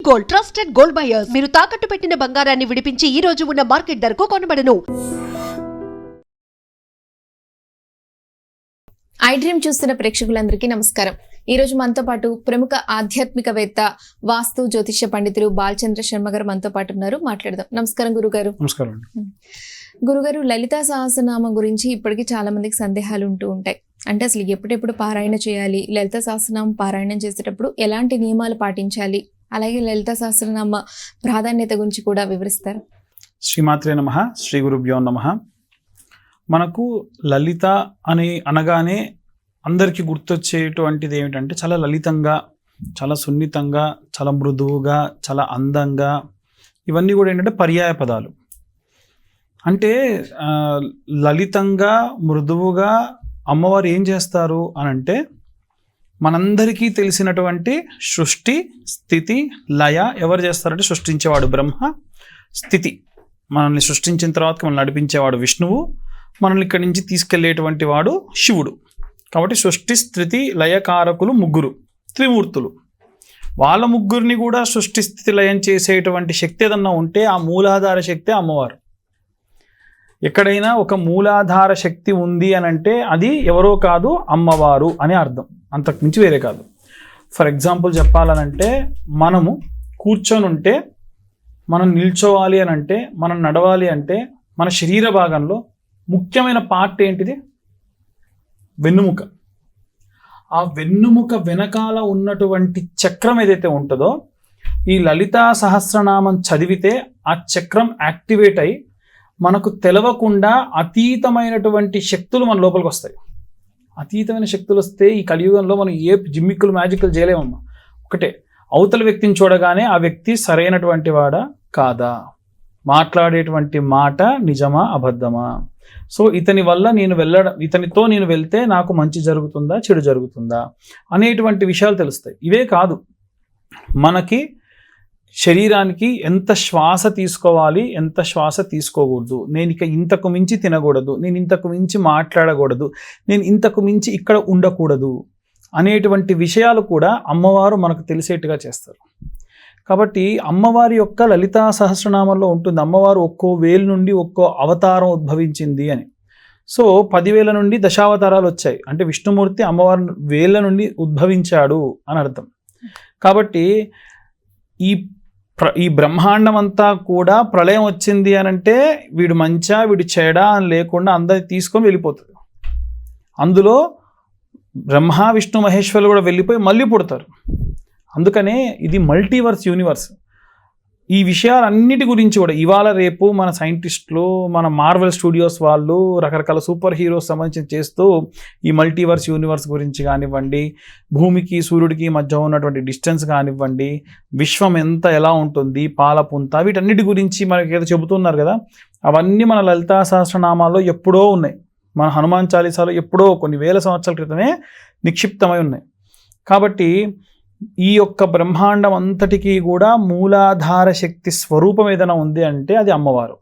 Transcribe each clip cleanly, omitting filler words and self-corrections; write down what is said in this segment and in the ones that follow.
Gold, trusted gold buyers. మీరు తాకట్టు పెట్టిన బంగారాన్ని విడిపించి ఈ రోజు ఉన్న మార్కెట్ ధరకు కొనబడను. ఐ డ్రీమ్ చూస్తున్న ప్రేక్షకులందరికీ నమస్కారం. ఈ రోజు మనతో పాటు ప్రముఖ ఆధ్యాత్మికవేత్త, వాస్తు జ్యోతిష్య పండితులు బాలచంద్ర శర్మ గారు మనతో పాటు ఉన్నారు. మాట్లాడదాం. నమస్కారం గురుగారు. నమస్కారం. గురుగారు, లలితా సహస్రనామం గురించి ఇప్పటికీ చాలా మందికి సందేహాలు ఉంటూ ఉంటాయి. అంటే అసలు ఎప్పుడెప్పుడు పారాయణ చేయాలి, లలితా సహస్రనామం పారాయణం చేసేటప్పుడు ఎలాంటి నియమాలు పాటించాలి, అలాగే లలితా సహస్రనామ ప్రాధాన్యత గురించి కూడా వివరిస్తారు. శ్రీమాత్రే నమః, శ్రీ గురుభ్యో నమః. మనకు లలిత అని అనగానే అందరికీ గుర్తొచ్చేటువంటిది ఏమిటంటే చాలా లలితంగా, చాలా సున్నితంగా, చాలా మృదువుగా, చాలా అందంగా, ఇవన్నీ కూడా ఏంటంటే పర్యాయ పదాలు. అంటే లలితంగా, మృదువుగా అమ్మవారు ఏం చేస్తారు అని అంటే మనందరికీ తెలిసినటువంటి సృష్టి, స్థితి, లయ ఎవరు చేస్తారంటే సృష్టించేవాడు బ్రహ్మ, స్థితి మనల్ని సృష్టించిన తర్వాత మనల్ని నడిపించేవాడు విష్ణువు, మనల్ని ఇక్కడి నుంచి తీసుకెళ్లేటువంటి వాడు శివుడు. కాబట్టి సృష్టి, స్థితి, లయకారకులు ముగ్గురు త్రిమూర్తులు. వాళ్ళ ముగ్గురిని కూడా సృష్టి, స్థితి, లయం చేసేటువంటి శక్తి ఏదన్నా ఉంటే ఆ మూలాధార శక్తి అమ్మవారు. ఎక్కడైనా ఒక మూలాధార శక్తి ఉంది అని అంటే అది ఎవరో కాదు, అమ్మవారు అని అర్థం, అంతకు మించి వేరే కాదు. ఫర్ ఎగ్జాంపుల్ చెప్పాలనంటే మనము కూర్చొని ఉంటే, మనం నిల్చోవాలి అని అంటే, మనం నడవాలి అంటే మన శరీర భాగంలో ముఖ్యమైన పార్ట్ ఏంటిది? వెన్నుముక. ఆ వెన్నుముక వెనకాల ఉన్నటువంటి చక్రం ఏదైతే ఉంటుందో, ఈ లలితా సహస్రనామం చదివితే ఆ చక్రం యాక్టివేట్ అయి మనకు తెలవకుండా అతీతమైనటువంటి శక్తులు మన లోపలికి వస్తాయి. అతీతమైన శక్తులు వస్తే ఈ కలియుగంలో మనం ఏ జిమ్మిక్కులు, మ్యాజిక్లు చేయలేమమ్మా. ఒకటే, అవతల వ్యక్తిని చూడగానే ఆ వ్యక్తి సరైనటువంటి వాడా కాదా, మాట్లాడేటువంటి మాట నిజమా అబద్ధమా, సో ఇతని వల్ల ఇతనితో నేను వెళ్తే నాకు మంచి జరుగుతుందా, చెడు జరుగుతుందా అనేటువంటి విషయాలు తెలుస్తాయి. ఇవే కాదు, మనకి శరీరానికి ఎంత శ్వాస తీసుకోవాలి, ఎంత శ్వాస తీసుకోకూడదు, నేను ఇక ఇంతకు మించి తినకూడదు, నేను ఇంతకు మించి మాట్లాడకూడదు, నేను ఇంతకు మించి ఇక్కడ ఉండకూడదు అనేటువంటి విషయాలు కూడా అమ్మవారు మనకు తెలిసేట్టుగా చేస్తారు. కాబట్టి అమ్మవారి యొక్క లలితా సహస్రనామంలో ఉంటుంది అమ్మవారు ఒక్కో వేలు నుండి ఒక్కో అవతారం ఉద్భవించింది అని. సో 10,000 నుండి దశావతారాలు వచ్చాయి అంటే విష్ణుమూర్తి అమ్మవారి వేళ్ళ నుండి ఉద్భవించాడు అని అర్థం. కాబట్టి ఈ బ్రహ్మాండం అంతా కూడా ప్రళయం వచ్చింది అని అంటే వీడు మంచా వీడు చెడా అని లేకుండా అందరిని తీసుకొని వెళ్ళిపోతుంది. అందులో బ్రహ్మ, విష్ణు, మహేశ్వరులు కూడా వెళ్ళిపోయి మళ్ళీ పుడతారు. అందుకనే ఇది మల్టీవర్స్ యూనివర్స్. ఈ విషయాలన్నిటి గురించి కూడా ఇవాళ రేపు మన సైంటిస్టులు, మన మార్వెల్ స్టూడియోస్ వాళ్ళు రకరకాల సూపర్ హీరోస్ సంబంధించి చేస్తూ ఈ మల్టీవర్స్ యూనివర్స్ గురించి కానివ్వండి, భూమికి సూర్యుడికి మధ్య ఉన్నటువంటి డిస్టెన్స్ కానివ్వండి, విశ్వం ఎలా ఉంటుంది, పాలపుంత, వీటన్నిటి గురించి మనకి ఏదో చెబుతున్నారు కదా, అవన్నీ మన లలితా సహస్రనామాల్లో ఎప్పుడో ఉన్నాయి. మన హనుమాన్ చాలీసాలో ఎప్పుడో కొన్ని వేల సంవత్సరాల క్రితమే నిక్షిప్తమై ఉన్నాయి. కాబట్టి ఈ యొక్క బ్రహ్మాండం అంతటికీ కూడా మూలాధార శక్తి స్వరూపం ఏదైనా ఉంది అంటే అది అమ్మవారు.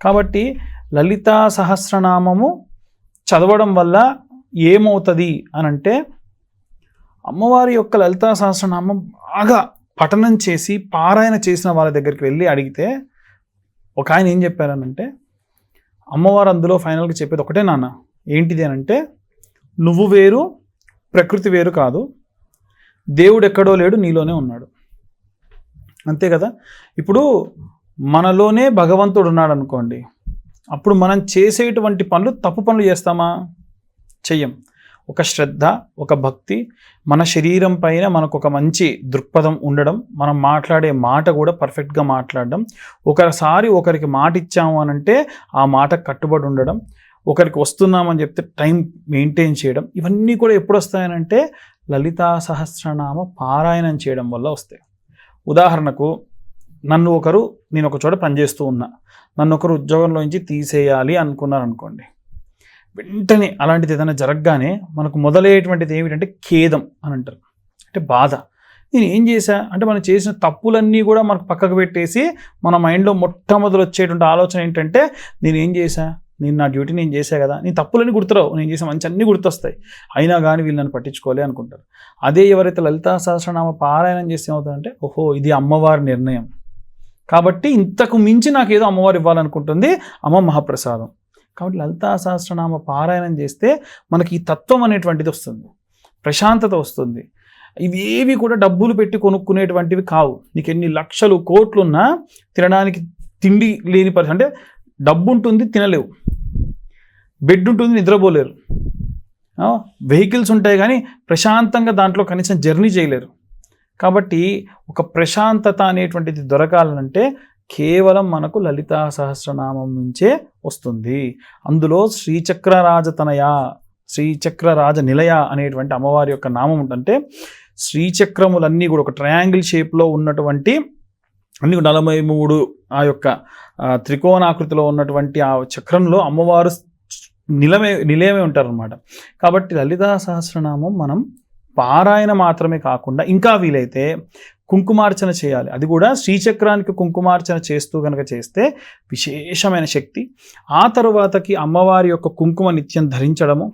కాబట్టి లలితా సహస్రనామము చదవడం వల్ల ఏమవుతుంది అని అంటే, అమ్మవారి యొక్క లలితా సహస్రనామం బాగా పఠనం చేసి పారాయణ చేసిన వాళ్ళ దగ్గరికి వెళ్ళి అడిగితే ఒక ఆయన ఏం చెప్పారనంటే, అమ్మవారు అందులో ఫైనల్గా చెప్పేది ఒకటే నాన్న, ఏంటిది అని అంటే, నువ్వు వేరు, ప్రకృతి వేరు కాదు, దేవుడు ఎక్కడో లేడు, నీలోనే ఉన్నాడు. అంతే కదా. ఇప్పుడు మనలోనే భగవంతుడు ఉన్నాడు అనుకోండి, అప్పుడు మనం చేసేటువంటి పనులు తప్పు పనులు చేస్తామా? చెయ్యం. ఒక శ్రద్ధ, ఒక భక్తి, మన శరీరం పైన మనకు ఒక మంచి దృక్పథం ఉండడం, మనం మాట్లాడే మాట కూడా పర్ఫెక్ట్గా మాట్లాడడం, ఒకరికి మాట ఇచ్చాము అనంటే ఆ మాట కట్టుబడి ఉండడం, ఒకరికి వస్తున్నామని చెప్తే టైం మెయింటైన్ చేయడం, ఇవన్నీ కూడా ఎప్పుడు వస్తాయనంటే లలితా సహస్రనామ పారాయణం చేయడం వల్ల వస్తాయి. ఉదాహరణకు నేను ఒక చోట పనిచేస్తూ ఉన్నా, నన్ను ఒకరు ఉద్యోగంలోంచి తీసేయాలి అనుకున్నారనుకోండి, వెంటనే అలాంటిది ఏదైనా జరగగానే మనకు మొదలయ్యేటువంటిది ఏమిటంటే ఖేదం అని అంటారు, అంటే బాధ. నేను ఏం చేశా అంటే మనం చేసిన తప్పులన్నీ కూడా మనకు పక్కకు పెట్టేసి మన మైండ్లో మొట్టమొదలు వచ్చేటువంటి ఆలోచన ఏంటంటే, నేను ఏం చేశా, నేను నా డ్యూటీ నేను చేసా కదా, నీ తప్పులని గుర్తురావు, నేను చేసే మంచి అన్నీ గుర్తొస్తాయి, అయినా కానీ వీళ్ళు నన్ను పట్టించుకోలే అనుకుంటారు. అదే ఎవరైతే లలితా సహస్రనామ పారాయణం చేస్తే ఏమవుతుందంటే, ఓహో ఇది అమ్మవారి నిర్ణయం కాబట్టి ఇంతకు మించి నాకు ఏదో అమ్మవారు ఇవ్వాలనుకుంటుంది, అమ్మ మహాప్రసాదం. కాబట్టి లలితా సహస్రనామ పారాయణం చేస్తే మనకి ఈ తత్వం అనేటువంటిది వస్తుంది, ప్రశాంతత వస్తుంది. ఇవేవి కూడా డబ్బులు పెట్టి కొనుక్కునేటువంటివి కావు. నీకు ఎన్ని లక్షలు కోట్లున్నా తినడానికి తిండి లేని పరిస్థితి, అంటే డబ్బు ఉంటుంది తినలేవు, బెడ్ ఉంటుంది నిద్రపోలేరు, వెహికల్స్ ఉంటాయి కానీ ప్రశాంతంగా దాంట్లో కనీసం జర్నీ చేయలేరు. కాబట్టి ఒక ప్రశాంతత అనేటువంటిది దొరకాలంటే కేవలం మనకు లలితా సహస్రనామం నుంచే వస్తుంది. అందులో శ్రీచక్రరాజతనయ, శ్రీచక్రరాజ నిలయ అనేటువంటి అమ్మవారి యొక్క నామం ఉంటుంటే, శ్రీచక్రములన్నీ కూడా ఒక ట్రయాంగిల్ షేప్లో ఉన్నటువంటి అన్ని 43 ఆ యొక్క త్రికోణాకృతిలో ఉన్నటువంటి ఆ చక్రంలో అమ్మవారు నిలయమే ఉంటారనమాట. కాబట్టి లలితా సహస్రనామం మనం పారాయణ మాత్రమే కాకుండా ఇంకా వీలైతే కుంకుమార్చన చేయాలి. అది కూడా శ్రీచక్రానికి కుంకుమార్చన చేస్తూ కనుక చేస్తే విశేషమైన శక్తి. ఆ తరువాతకి అమ్మవారి యొక్క కుంకుమ నిత్యం ధరించడము,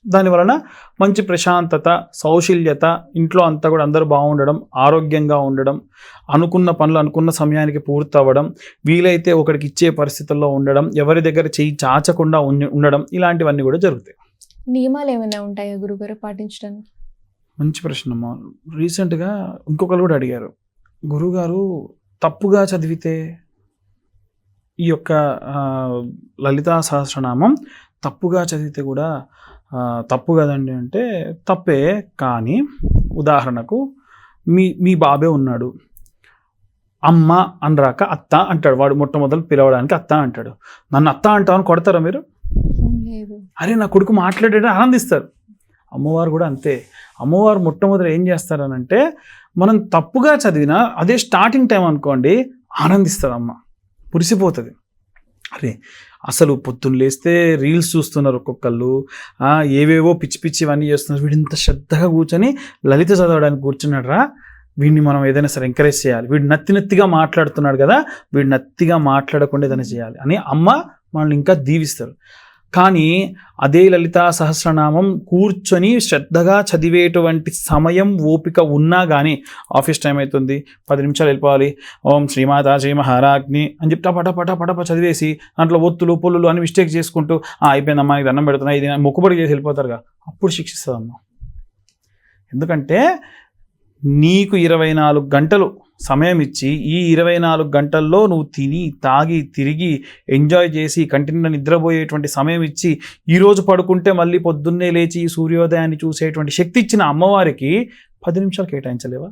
దానివలన మంచి ప్రశాంతత, సౌశల్యత, ఇంట్లో అంతా కూడా అందరూ బాగుండడం, ఆరోగ్యంగా ఉండడం, అనుకున్న పనులు అనుకున్న సమయానికి పూర్తి అవ్వడం, వీలైతే ఒకరికి ఇచ్చే పరిస్థితుల్లో ఉండడం, ఎవరి దగ్గర చెయ్యి చాచకుండా ఉండడం, ఇలాంటివన్నీ కూడా జరుగుతాయి. నియమాలు ఏమైనా ఉంటాయా గురుగారు పాటించడానికి? మంచి ప్రశ్న అమ్మా. రీసెంట్గా ఇంకొకరు కూడా అడిగారు, గురుగారు తప్పుగా చదివితే ఈ యొక్క లలితా సహస్రనామం తప్పుగా చదివితే కూడా తప్పు కదండి అంటే, తప్పే. కానీ ఉదాహరణకు మీ బాబే ఉన్నాడు, అమ్మ అనరాక అత్త అంటాడు, వాడు మొట్టమొదలు పిలవడానికి అత్త అంటాడు. నన్ను అత్త అంటామని కొడతారా మీరు? అరే నా కొడుకు మాట్లాడేట ఆనందిస్తారు. అమ్మవారు కూడా అంతే. అమ్మవారు మొట్టమొదటి ఏం చేస్తారనంటే, మనం తప్పుగా చదివినా అదే స్టార్టింగ్ టైం అనుకోండి, ఆనందిస్తారు అమ్మ, పురిసిపోతుంది. అరే అసలు పొద్దున్న లేస్తే రీల్స్ చూస్తున్నారు ఒక్కొక్కళ్ళు, ఏవేవో పిచ్చి పిచ్చి ఇవన్నీ చేస్తున్నారు, వీడు ఇంత శ్రద్ధగా కూర్చొని లలిత చదవడానికి కూర్చున్నాడు రా, వీడిని మనం ఏదైనా సరే ఎంకరేజ్ చేయాలి, వీడు నత్తిగా మాట్లాడుతున్నాడు కదా, వీడు నత్తిగా మాట్లాడకుండా ఏదైనా చేయాలి అని అమ్మ మనల్ని ఇంకా దీవిస్తారు. కానీ అదే లలితా సహస్రనామం కూర్చొని శ్రద్ధగా చదివేటువంటి సమయం ఓపిక ఉన్నా కానీ, ఆఫీస్ టైం అవుతుంది 10 నిమిషాలు వెళ్ళిపోవాలి, ఓం శ్రీమాత శ్రీ మహారాజ్ని అని చెప్తా పట చదివేసి దాంట్లో ఒత్తులు పొల్లులు అని మిస్టేక్ చేసుకుంటూ అయిపోయిందమ్మా ఇది దండం పెడుతున్నా ఇది మొక్కుబడి చేసి వెళ్ళిపోతారుగా, అప్పుడు శిక్షిస్తుందమ్మా. ఎందుకంటే నీకు 24 గంటలు సమయం ఇచ్చి, ఈ 24 గంటల్లో నువ్వు తిని తాగి తిరిగి ఎంజాయ్ చేసి కంటిన్యూ నిద్రపోయేటువంటి సమయం ఇచ్చి, ఈరోజు పడుకుంటే మళ్ళీ పొద్దున్నే లేచి ఈ సూర్యోదయాన్ని చూసేటువంటి శక్తి ఇచ్చిన అమ్మవారికి 10 నిమిషాలు కేటాయించలేవా?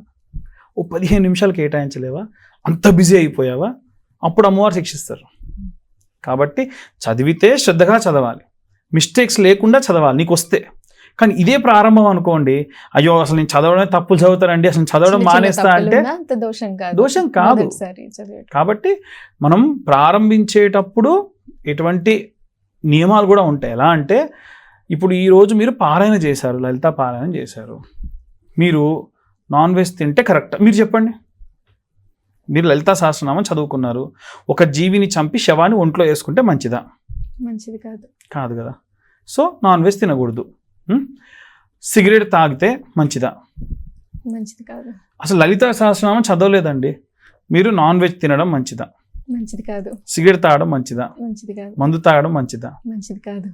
ఓ 15 నిమిషాలు కేటాయించలేవా? అంత బిజీ అయిపోయావా? అప్పుడు అమ్మవారు శిక్షిస్తారు. కాబట్టి చదివితే శ్రద్ధగా చదవాలి, మిస్టేక్స్ లేకుండా చదవాలి నీకు వస్తే. కానీ ఇదే ప్రారంభం అనుకోండి, అయ్యో అసలు నేను చదవడం తప్పులు చదువుతానండి, అసలు చదవడం మానేస్తా అంటే దోషం కాదు. కాబట్టి మనం ప్రారంభించేటప్పుడు ఎటువంటి నియమాలు కూడా ఉంటాయి. ఎలా అంటే, ఇప్పుడు ఈరోజు మీరు పారాయణ చేశారు, లలితా పారాయణ చేశారు, మీరు నాన్ వెజ్ తింటే కరెక్ట్? మీరు చెప్పండి. మీరు లలితా సహస్రనామం చదువుకున్నారు, ఒక జీవిని చంపి శవాన్ని ఒంట్లో వేసుకుంటే మంచిదా? మంచిది కాదు. కాదు కదా. సో నాన్ వెజ్ తినకూడదు. సిగరెట్ తాగితే మంచిదా? మంచిది కాదు. అసలు లలితా సహస్రనామం చదవలేదండి, మీరు నాన్ వెజ్ తినడం మంచిదా? మంచిది కాదు. సిగరెట్ తాగడం మంచిదా? మంచిది కాదు. మందు తాగడం మంచిదా? మంచిది కాదు.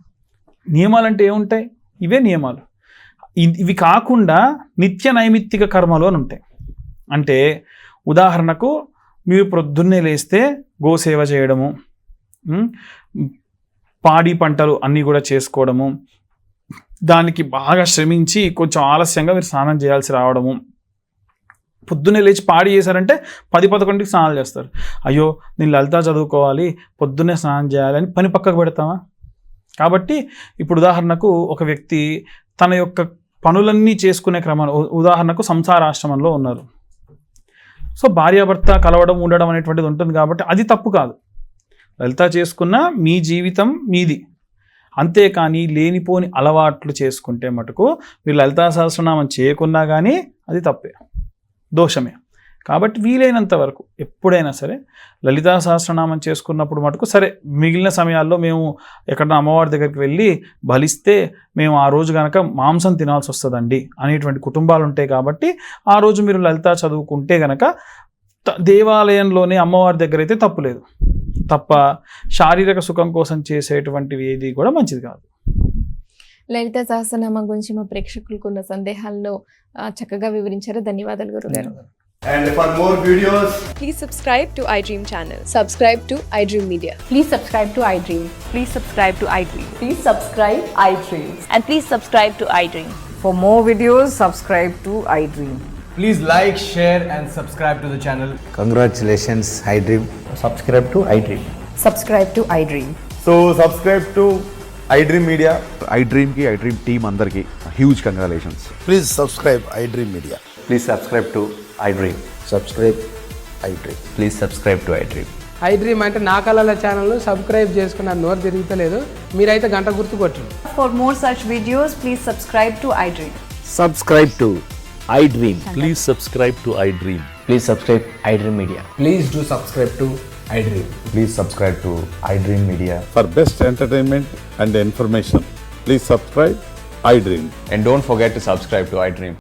నియమాలు అంటే ఏముంటాయి? ఇవే నియమాలు. ఇవి కాకుండా నిత్య నైమిత్తిక కర్మలు అని ఉంటాయి. అంటే ఉదాహరణకు మీరు ప్రొద్దున్నే లేస్తే గోసేవ చేయడము, పాడి పంటలు అన్నీ కూడా చేసుకోవడము, దానికి బాగా శ్రమించి కొంచెం ఆలస్యంగా మీరు స్నానం చేయాల్సి రావడము, పొద్దున్నే లేచి పాడి చేశారంటే 10-11కి స్నానాలు చేస్తారు. అయ్యో నేను లలితా చదువుకోవాలి, పొద్దున్నే స్నానం చేయాలని పని పక్కకు పెడతామా? కాబట్టి ఇప్పుడు ఉదాహరణకు ఒక వ్యక్తి తన యొక్క పనులన్నీ చేసుకునే క్రమంలో, ఉదాహరణకు సంసారాశ్రమంలో ఉన్నారు, సో భార్యాభర్త కలవడం ఉండడం అనేటువంటిది ఉంటుంది కాబట్టి అది తప్పు కాదు. లలితా చేసుకున్న మీ జీవితం మీది, అంతేకాని లేనిపోని అలవాట్లు చేసుకుంటే మటుకు మీరు లలితా సహస్రనామం చేయకున్నా కానీ అది తప్పే, దోషమే. కాబట్టి వీలైనంత వరకు ఎప్పుడైనా సరే లలితా సహస్రనామం చేసుకున్నప్పుడు మటుకు సరే మిగిలిన సమయాల్లో మేము ఎక్కడన్నా అమ్మవారి దగ్గరికి వెళ్ళి బలిస్తే మేము ఆ రోజు కనుక మాంసం తినాల్సి వస్తుందండి అనేటువంటి కుటుంబాలు ఉంటాయి. కాబట్టి ఆ రోజు మీరు లలిత చదువుకుంటే కనుక దేవాలయంలోనే అమ్మవారి దగ్గర అయితే తప్పు లేదు, తప్ప శారీరక సుఖం కోసం చేసేటువంటివి ఏది కూడా మంచిది కాదు. లలిత సహస్రనామం గురించి మా ప్రేక్షకులకు ఉన్న సందేహాలను చక్కగా వివరించారు. ధన్యవాదాలు గురుగారు. And for more videos, Please subscribe to iDream channel. Subscribe to iDream Media. Please subscribe to iDream. Please subscribe to iDream. Please subscribe iDream. And please subscribe to iDream. For more videos, subscribe to iDream. please like, share and subscribe to the channel. Congratulations, iDream. Subscribe to iDream. Subscribe to iDream. So subscribe to iDream Media. iDream की iDream team अंदर की huge congratulations. Please subscribe iDream Media. Please subscribe to iDream. Subscribe iDream. Please subscribe to iDream. iDream అంటే నా కళల channel subscribe చేసుకున్న నోరు తిరుగుతలేదు, మీరైతే గంట గుర్తు కొట్టండి. For more such videos, please subscribe to iDream. Subscribe to iDream. Please subscribe to iDream. Please subscribe iDream Media. Please do subscribe to iDream. Please subscribe to iDream Media. For best entertainment and information, please subscribe iDream. And don't forget to subscribe to iDream.